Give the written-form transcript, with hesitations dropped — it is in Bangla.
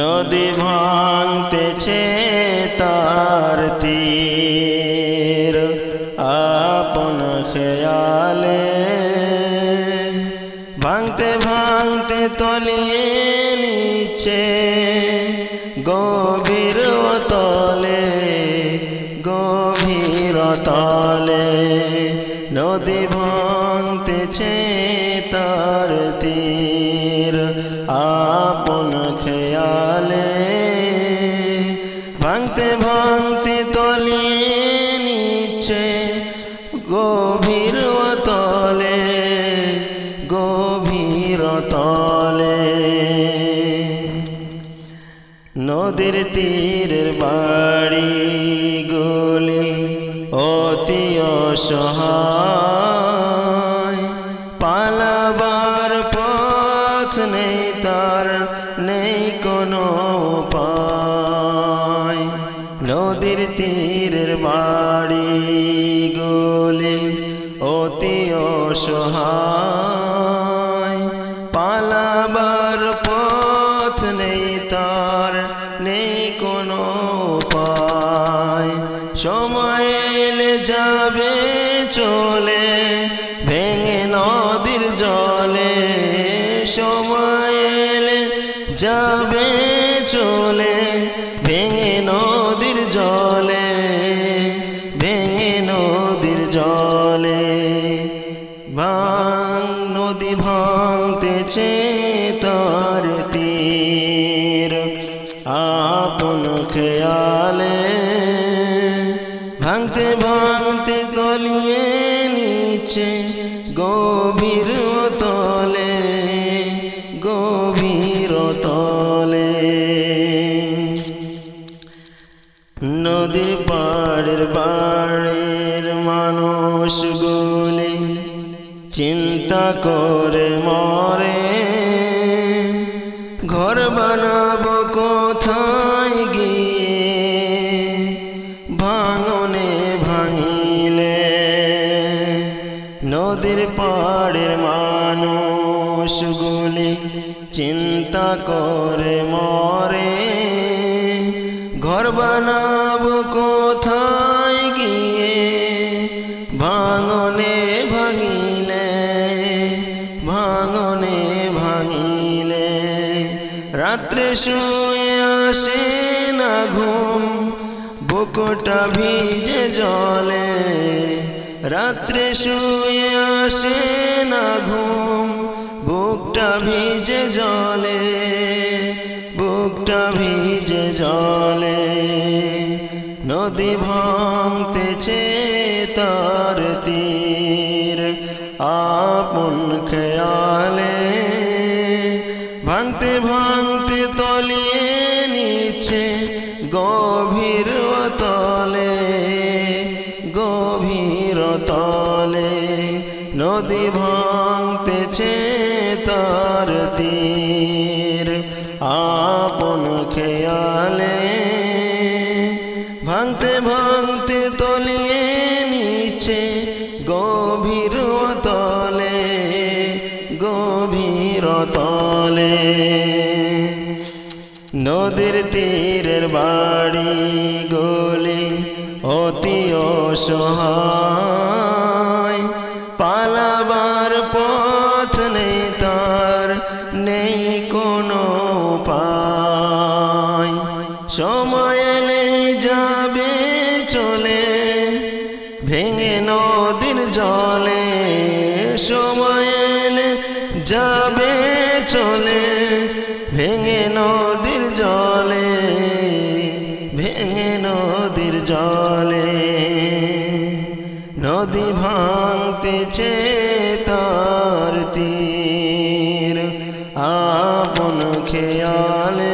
নদী ভাঙতেছে তার তীর আপন খেয়ালে, ভাঙতে ভাঙতে তলিয়ে নিচ্ছে গভীর তলে, গভীর তলে। নদী ভাঙতেছে তার তীর আপন খেয়ালে, ভাঙতে ভাঙতে তলিয়ে নিচ্ছে গভীর তলে, গভীর তলে। নদীর তীরের বাড়িগুলি অতি অসহায়, পালাবার পথ নেই তার, নেই কোনো উপায়। নদীর তীরের বাড়িগুলি অতি অসহায়, পালাবার পথ নেই তার, নেই কোনো উপায়। সময় এলে যাবে চলে ভেঙে নদীর জলে, সময় এলে যাবে চলে ভেঙে নদীর জলে, ভেঙে নদীর জলে। নদী ভাঙতেছে তার তীর আপন খেয়ালে, ভাঙতে ভাঙতে তলিয়ে নিচ্ছে গভীর তলে, গভীর তলে। নদীর পাড়ের বাড়ির মানুষগুলি চিন্তা করে মরে, ঘর বানাবো কোথায় গিয়ে ভাঙনে ভাঙিলে। নদীর পাড়ের মানুষগুলি চিন্তা করে মরে, ঘর বানাবো কোথায় গিয়ে ভাঙনে ভাঙিলে, ভাঙনে ভাঙিলে। রাত্রে শুয়ে আসে না ঘুম, বুকটা ভিজে জলে, রাত্রে শুয়ে আসে না ঘুম, বুকটা ভিজে জলে, বুকটা ভিজে জলে। নদী ভাঙতেছে তার তীর আপন খেয়ালে, ভাঙতে ভাঙতে তলিয়ে নিচ্ছে গভীর তলে, গভীর তলে। নদী ভাঙতেছে তার তীর আপন খেয়ালে, ভাঙতে ভাঙতে তলিয়ে নিচ্ছে গভীর তলে, গভীর তলে। নদীর তীরের বাড়িগুলি অতি অসহায়, পালাবার পথ নেই তার, নেই কোনো উপায়। সময় এলে যাবে চলে ভেঙে নদীর জলে, সময় এলে যাবে চলে ভেঙে নদীর জলে, ভেঙে নদীর জলে। নদী ভাঙতেছে তার তীর আপন খেয়ালে,